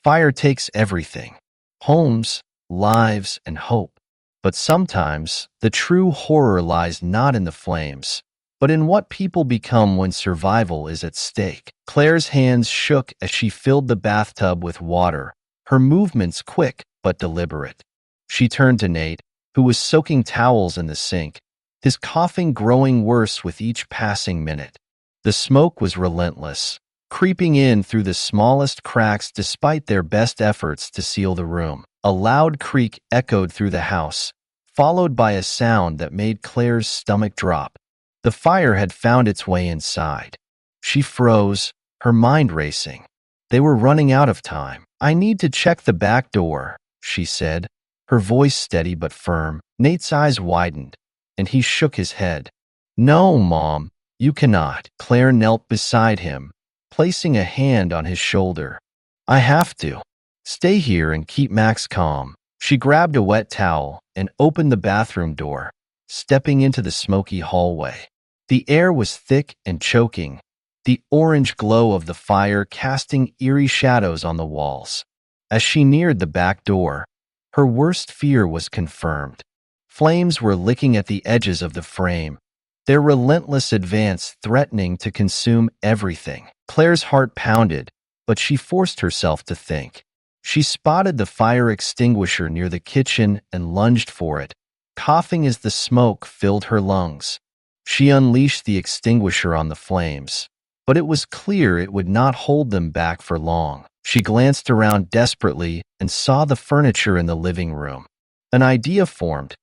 Fire takes everything: homes, lives, and hope. But sometimes the true horror lies not in the flames, but in what people become when survival is at stake. Claire's hands shook as she filled the bathtub with water, her movements quick but deliberate. She turned to Nate, who was soaking towels in the sink, his coughing growing worse with each passing minute. The smoke was relentless, creeping in through the smallest cracks despite their best efforts to seal the room. A loud creak echoed through the house, followed by a sound that made Claire's stomach drop. The fire had found its way inside. She froze, her mind racing. They were running out of time. "I need to check the back door," she said, her voice steady but firm. Nate's eyes widened, and he shook his head. "No, Mom, you cannot." Claire knelt beside him, placing a hand on his shoulder. "I have to. Stay here and keep Max calm." She grabbed a wet towel and opened the bathroom door, stepping into the smoky hallway. The air was thick and choking, the orange glow of the fire casting eerie shadows on the walls. As she neared the back door, her worst fear was confirmed. Flames were licking at the edges of the frame, their relentless advance threatening to consume everything. Claire's heart pounded, but she forced herself to think. She spotted the fire extinguisher near the kitchen and lunged for it, coughing as the smoke filled her lungs. She unleashed the extinguisher on the flames, but it was clear it would not hold them back for long. She glanced around desperately and saw the furniture in the living room. An idea formed,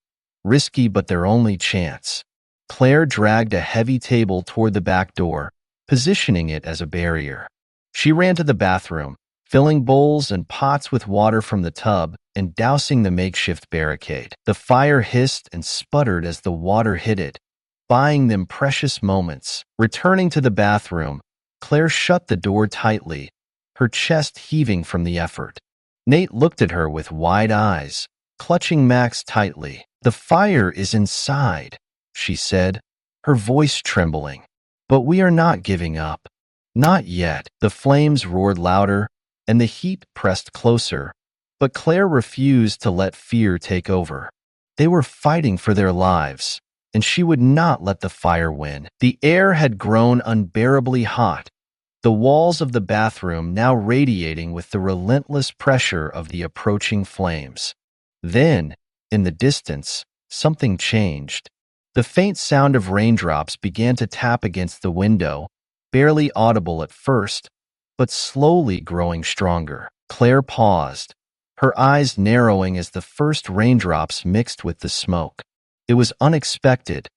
risky but their only chance. Claire dragged a heavy table toward the back door, positioning it as a barrier. She ran to the bathroom, filling bowls and pots with water from the tub and dousing the makeshift barricade. The fire hissed and sputtered as the water hit it, buying them precious moments. Returning to the bathroom, Claire shut the door tightly, her chest heaving from the effort. Nate looked at her with wide eyes, clutching Max tightly. "The fire is inside," she said, her voice trembling. "But we are not giving up. Not yet." The flames roared louder, and the heat pressed closer, but Claire refused to let fear take over. They were fighting for their lives, and she would not let the fire win. The air had grown unbearably hot, the walls of the bathroom now radiating with the relentless pressure of the approaching flames. Then, in the distance, something changed. The faint sound of raindrops began to tap against the window, barely audible at first, but slowly growing stronger. Claire paused, her eyes narrowing as the first raindrops mixed with the smoke. It was unexpected,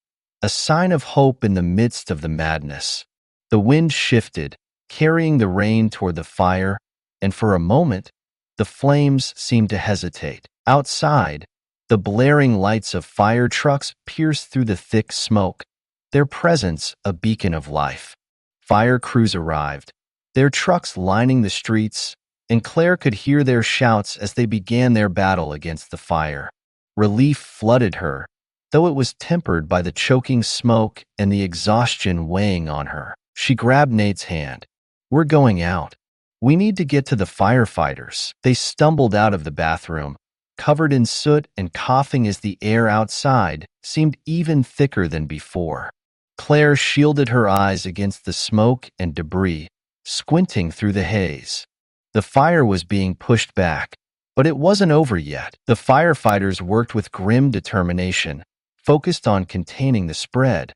a sign of hope in the midst of the madness. The wind shifted, carrying the rain toward the fire, and for a moment, the flames seemed to hesitate. Outside, the blaring lights of fire trucks pierced through the thick smoke, their presence a beacon of life. Fire crews arrived, their trucks lining the streets, and Claire could hear their shouts as they began their battle against the fire. Relief flooded her, though it was tempered by the choking smoke and the exhaustion weighing on her. She grabbed Nate's hand. "We're going out. We need to get to the firefighters." They stumbled out of the bathroom, covered in soot and coughing as the air outside seemed even thicker than before. Claire shielded her eyes against the smoke and debris, squinting through the haze. The fire was being pushed back, but it wasn't over yet. The firefighters worked with grim determination, focused on containing the spread.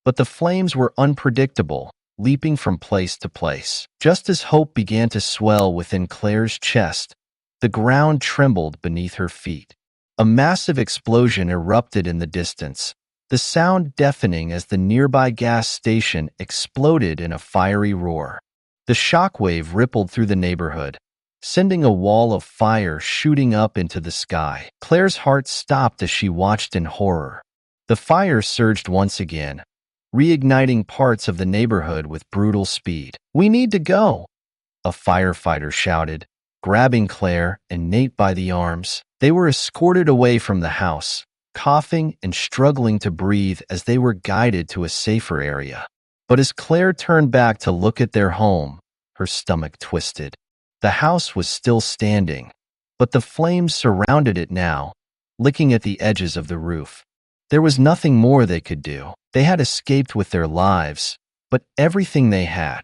But the flames were unpredictable, leaping from place to place. Just as hope began to swell within Claire's chest, the ground trembled beneath her feet. A massive explosion erupted in the distance, the sound deafening as the nearby gas station exploded in a fiery roar. The shockwave rippled through the neighborhood, sending a wall of fire shooting up into the sky. Claire's heart stopped as she watched in horror. The fire surged once again, reigniting parts of the neighborhood with brutal speed. "We need to go," a firefighter shouted, grabbing Claire and Nate by the arms. They were escorted away from the house, coughing and struggling to breathe as they were guided to a safer area. But as Claire turned back to look at their home, her stomach twisted. The house was still standing, but the flames surrounded it now, licking at the edges of the roof. There was nothing more they could do. They had escaped with their lives, but everything they had,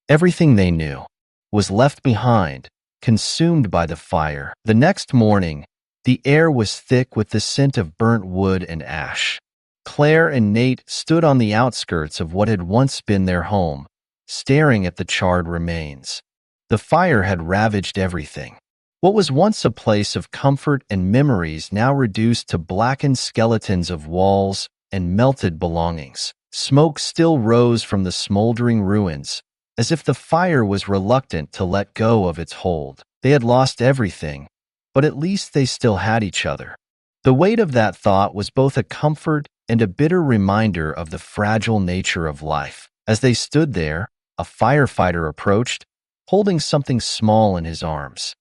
everything they knew, was left behind, consumed by the fire. The next morning, the air was thick with the scent of burnt wood and ash. Claire and Nate stood on the outskirts of what had once been their home, staring at the charred remains. The fire had ravaged everything. What was once a place of comfort and memories now reduced to blackened skeletons of walls and melted belongings. Smoke still rose from the smoldering ruins, as if the fire was reluctant to let go of its hold. They had lost everything, but at least they still had each other. The weight of that thought was both a comfort and a bitter reminder of the fragile nature of life. As they stood there, a firefighter approached, holding something small in his arms.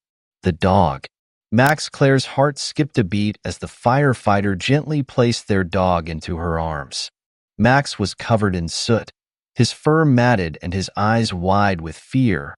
The dog. Max Claire's heart skipped a beat as the firefighter gently placed their dog into her arms. Max was covered in soot, his fur matted and his eyes wide with fear.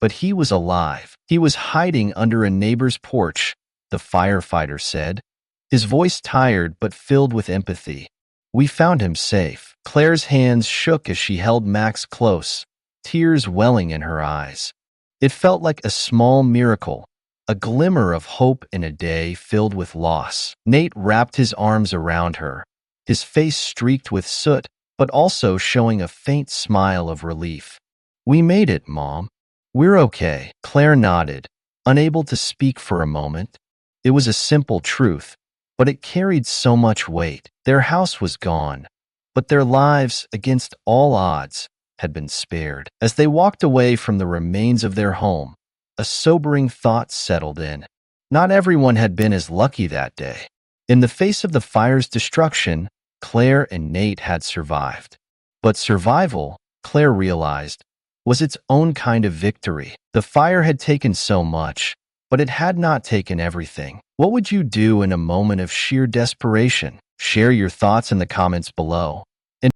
But he was alive. He was hiding under a neighbor's porch, the firefighter said, his voice tired but filled with empathy. We found him safe. Claire's hands shook as she held Max close, tears welling in her eyes. It felt like a small miracle, a glimmer of hope in a day filled with loss. Nate wrapped his arms around her, his face streaked with soot, but also showing a faint smile of relief. We made it, Mom. We're okay. Claire nodded, unable to speak for a moment. It was a simple truth, but it carried so much weight. Their house was gone, but their lives, against all odds, had been spared. As they walked away from the remains of their home, a sobering thought settled in. Not everyone had been as lucky that day. In the face of the fire's destruction, Claire and Nate had survived. But survival, Claire realized, was its own kind of victory. The fire had taken so much, but it had not taken everything. What would you do in a moment of sheer desperation? Share your thoughts in the comments below. And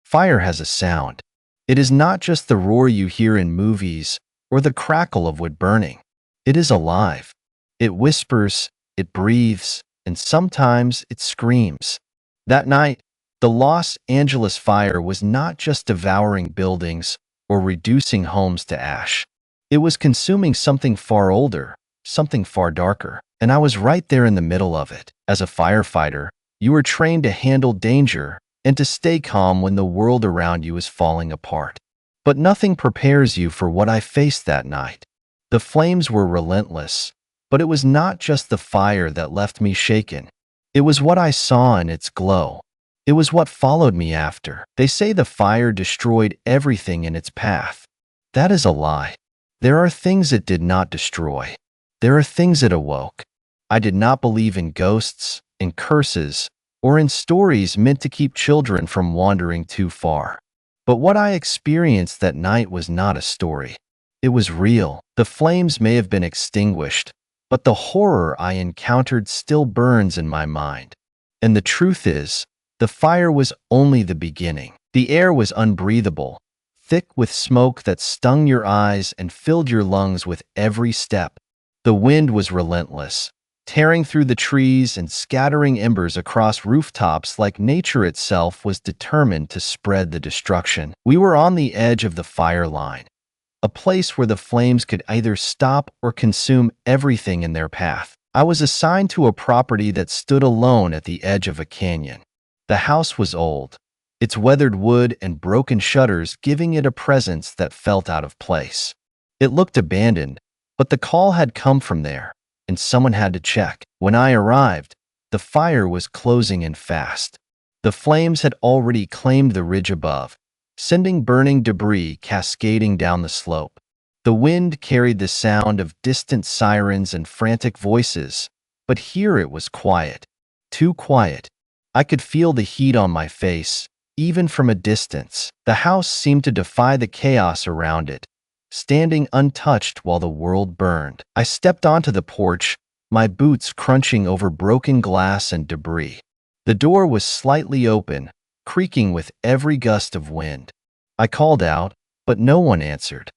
fire has a sound. It is not just the roar you hear in movies or the crackle of wood burning. It is alive. It whispers, it breathes, and sometimes it screams. That night, the Los Angeles fire was not just devouring buildings or reducing homes to ash. It was consuming something far older, something far darker. And I was right there in the middle of it. As a firefighter, you were trained to handle danger and to stay calm when the world around you is falling apart. But nothing prepares you for what I faced that night. The flames were relentless, but it was not just the fire that left me shaken. It was what I saw in its glow. It was what followed me after. They say the fire destroyed everything in its path. That is a lie. There are things it did not destroy. There are things it awoke. I did not believe in ghosts, in curses, or in stories meant to keep children from wandering too far. But what I experienced that night was not a story. It was real. The flames may have been extinguished, but the horror I encountered still burns in my mind. And the truth is, the fire was only the beginning. The air was unbreathable, thick with smoke that stung your eyes and filled your lungs with every step. The wind was relentless, tearing through the trees and scattering embers across rooftops like nature itself was determined to spread the destruction. We were on the edge of the fire line, a place where the flames could either stop or consume everything in their path. I was assigned to a property that stood alone at the edge of a canyon. The house was old, its weathered wood and broken shutters giving it a presence that felt out of place. It looked abandoned, but the call had come from there, and someone had to check. When I arrived, the fire was closing in fast. The flames had already claimed the ridge above, sending burning debris cascading down the slope. The wind carried the sound of distant sirens and frantic voices, but here it was quiet. Too quiet. I could feel the heat on my face, even from a distance. The house seemed to defy the chaos around it, standing untouched while the world burned. I stepped onto the porch, my boots crunching over broken glass and debris. The door was slightly open, creaking with every gust of wind. I called out, but no one answered.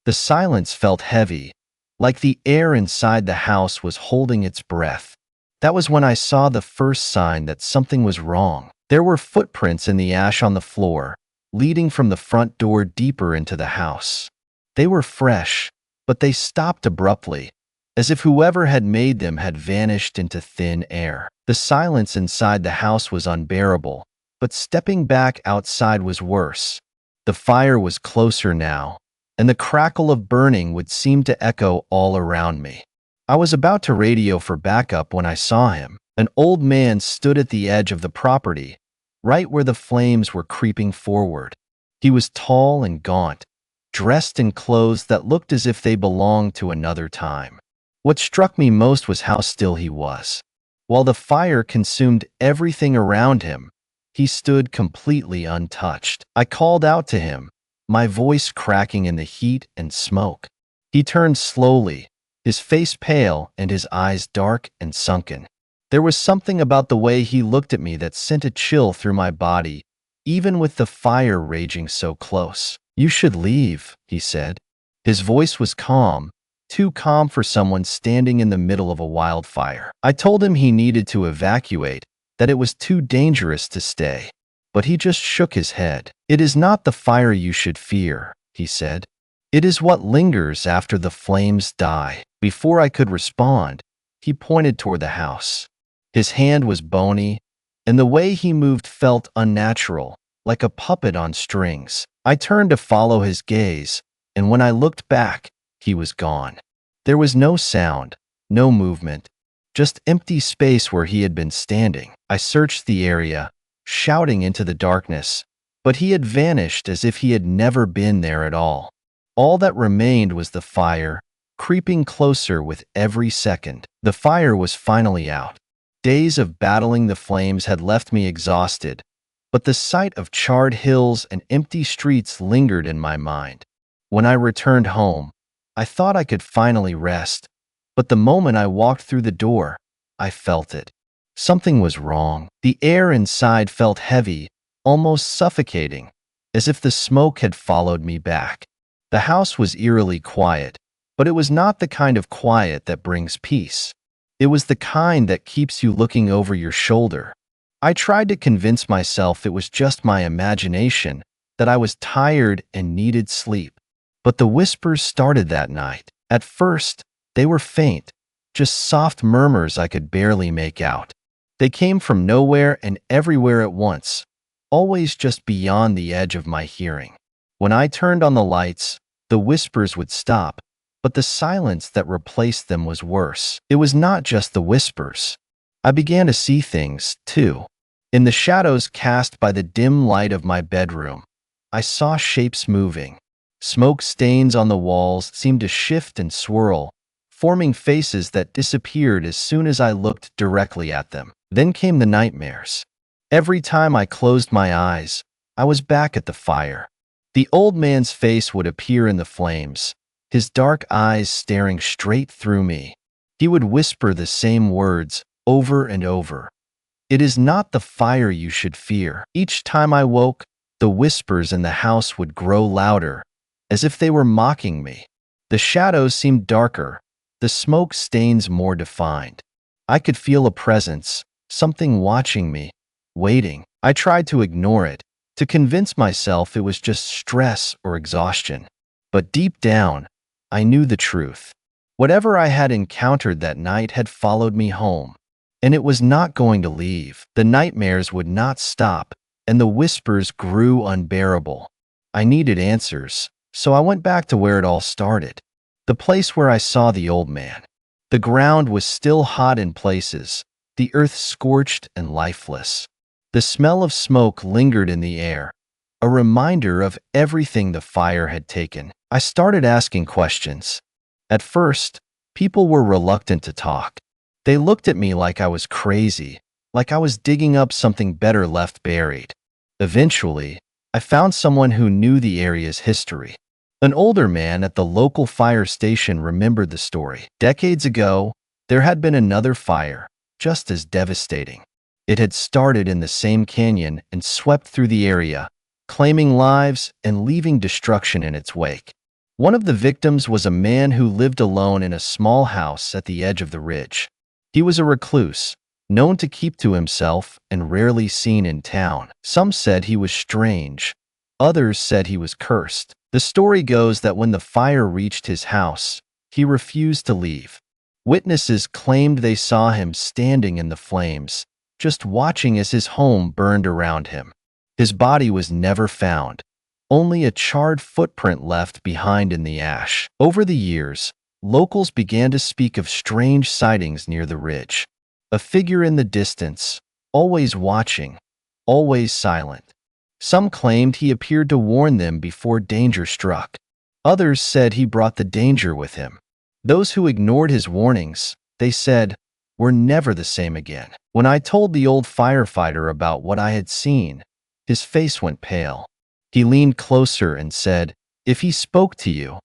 The silence felt heavy, like the air inside the house was holding its breath. That was when I saw the first sign that something was wrong. There were footprints in the ash on the floor, leading from the front door deeper into the house. They were fresh, but they stopped abruptly, as if whoever had made them had vanished into thin air. The silence inside the house was unbearable, but stepping back outside was worse. The fire was closer now, and the crackle of burning would seem to echo all around me. I was about to radio for backup when I saw him. An old man stood at the edge of the property, right where the flames were creeping forward. He was tall and gaunt, dressed in clothes that looked as if they belonged to another time. What struck me most was how still he was. While the fire consumed everything around him, he stood completely untouched. I called out to him, my voice cracking in the heat and smoke. He turned slowly, his face pale and his eyes dark and sunken. There was something about the way he looked at me that sent a chill through my body, even with the fire raging so close. "You should leave," he said. His voice was calm, too calm for someone standing in the middle of a wildfire. I told him he needed to evacuate, that it was too dangerous to stay. But he just shook his head. "It is not the fire you should fear," he said. "It is what lingers after the flames die." Before I could respond, he pointed toward the house. His hand was bony, and the way he moved felt unnatural, like a puppet on strings. I turned to follow his gaze, and when I looked back, he was gone. There was no sound, no movement, just empty space where he had been standing. I searched the area, shouting into the darkness, but he had vanished as if he had never been there at all. All that remained was the fire, creeping closer with every second. The fire was finally out. Days of battling the flames had left me exhausted, but the sight of charred hills and empty streets lingered in my mind. When I returned home, I thought I could finally rest, but the moment I walked through the door, I felt it. Something was wrong. The air inside felt heavy, almost suffocating, as if the smoke had followed me back. The house was eerily quiet, but it was not the kind of quiet that brings peace. It was the kind that keeps you looking over your shoulder. I tried to convince myself it was just my imagination, that I was tired and needed sleep. But the whispers started that night. At first, they were faint, just soft murmurs I could barely make out. They came from nowhere and everywhere at once, always just beyond the edge of my hearing. When I turned on the lights, the whispers would stop, but the silence that replaced them was worse. It was not just the whispers. I began to see things, too. In the shadows cast by the dim light of my bedroom, I saw shapes moving. Smoke stains on the walls seemed to shift and swirl, forming faces that disappeared as soon as I looked directly at them. Then came the nightmares. Every time I closed my eyes, I was back at the fire. The old man's face would appear in the flames, his dark eyes staring straight through me. He would whisper the same words over and over. "It is not the fire you should fear." Each time I woke, the whispers in the house would grow louder, as if they were mocking me. The shadows seemed darker, the smoke stains more defined. I could feel a presence, something watching me, waiting. I tried to ignore it, to convince myself it was just stress or exhaustion. But deep down, I knew the truth. Whatever I had encountered that night had followed me home, and it was not going to leave. The nightmares would not stop, and the whispers grew unbearable. I needed answers, so I went back to where it all started, the place where I saw the old man. The ground was still hot in places, the earth scorched and lifeless. The smell of smoke lingered in the air, a reminder of everything the fire had taken. I started asking questions. At first, people were reluctant to talk. They looked at me like I was crazy, like I was digging up something better left buried. Eventually, I found someone who knew the area's history. An older man at the local fire station remembered the story. Decades ago, there had been another fire, just as devastating. It had started in the same canyon and swept through the area, claiming lives and leaving destruction in its wake. One of the victims was a man who lived alone in a small house at the edge of the ridge. He was a recluse, known to keep to himself and rarely seen in town. Some said he was strange. Others said he was cursed. The story goes that when the fire reached his house, he refused to leave. Witnesses claimed they saw him standing in the flames, just watching as his home burned around him. His body was never found, only a charred footprint left behind in the ash. Over the years, locals began to speak of strange sightings near the ridge. A figure in the distance, always watching, always silent. Some claimed he appeared to warn them before danger struck. Others said he brought the danger with him. Those who ignored his warnings, they said, were never the same again. When I told the old firefighter about what I had seen, his face went pale. He leaned closer and said, "If he spoke to you,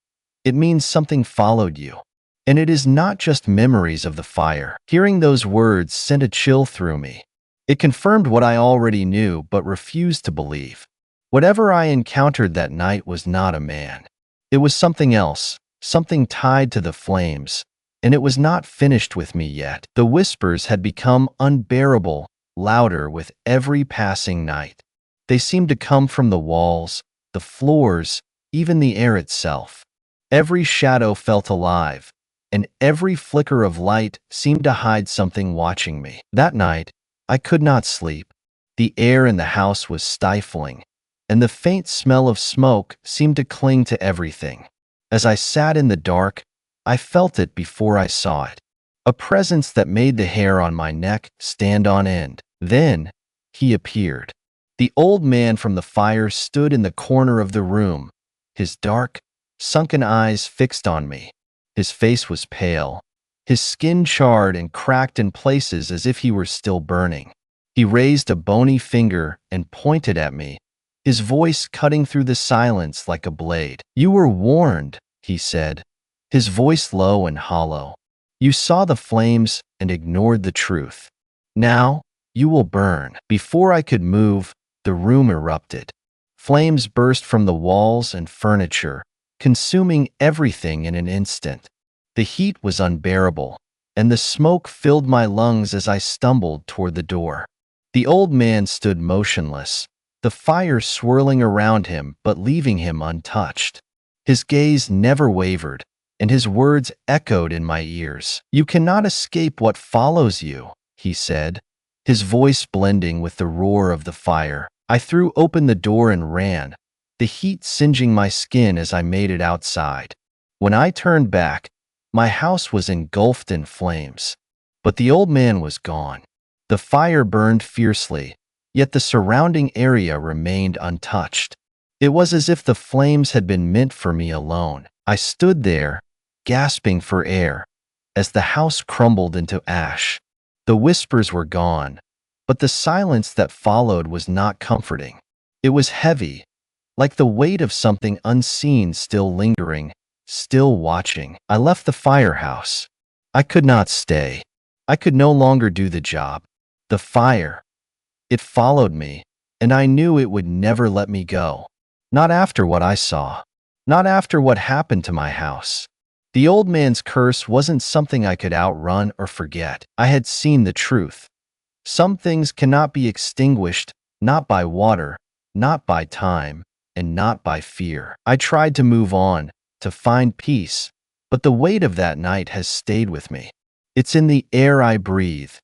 it means something followed you. And it is not just memories of the fire." Hearing those words sent a chill through me. It confirmed what I already knew but refused to believe. Whatever I encountered that night was not a man. It was something else, something tied to the flames, and it was not finished with me yet. The whispers had become unbearable, louder with every passing night. They seemed to come from the walls, the floors, even the air itself. Every shadow felt alive, and every flicker of light seemed to hide something watching me. That night, I could not sleep. The air in the house was stifling, and the faint smell of smoke seemed to cling to everything. As I sat in the dark, I felt it before I saw it. A presence that made the hair on my neck stand on end. Then, he appeared. The old man from the fire stood in the corner of the room, his dark, sunken eyes fixed on me. His face was pale, his skin charred and cracked in places as if he were still burning. He raised a bony finger and pointed at me, his voice cutting through the silence like a blade. "You were warned," he said, his voice low and hollow. "You saw the flames and ignored the truth. Now, you will burn." Before I could move, the room erupted. Flames burst from the walls and furniture, consuming everything in an instant. The heat was unbearable, and the smoke filled my lungs as I stumbled toward the door. The old man stood motionless, the fire swirling around him but leaving him untouched. His gaze never wavered, and his words echoed in my ears. "You cannot escape what follows you," he said, his voice blending with the roar of the fire. I threw open the door and ran, the heat singeing my skin as I made it outside. When I turned back, my house was engulfed in flames, but the old man was gone. The fire burned fiercely, yet the surrounding area remained untouched. It was as if the flames had been meant for me alone. I stood there, gasping for air, as the house crumbled into ash. The whispers were gone, but the silence that followed was not comforting. It was heavy, like the weight of something unseen still lingering, still watching. I left the firehouse. I could not stay. I could no longer do the job. The fire, it followed me, and I knew it would never let me go. Not after what I saw. Not after what happened to my house. The old man's curse wasn't something I could outrun or forget. I had seen the truth. Some things cannot be extinguished, not by water, not by time, and not by fear. I tried to move on, to find peace, but the weight of that night has stayed with me. It's in the air I breathe,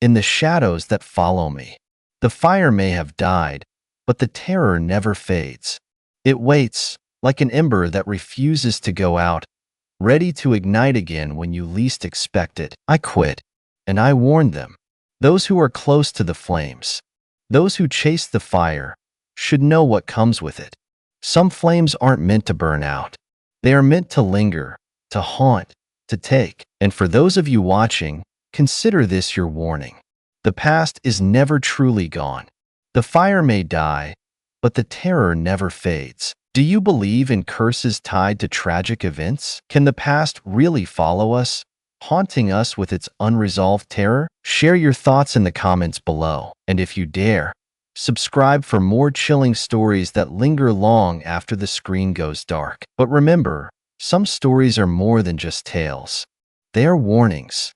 in the shadows that follow me. The fire may have died, but the terror never fades. It waits, like an ember that refuses to go out, ready to ignite again when you least expect it. I quit, and I warned them. Those who are close to the flames, those who chase the fire, should know what comes with it. Some flames aren't meant to burn out. They are meant to linger, to haunt, to take. And for those of you watching, consider this your warning. The past is never truly gone. The fire may die, but the terror never fades. Do you believe in curses tied to tragic events? Can the past really follow us, haunting us with its unresolved terror? Share your thoughts in the comments below. And if you dare, subscribe for more chilling stories that linger long after the screen goes dark. But remember, Some stories are more than just tales. They are warnings,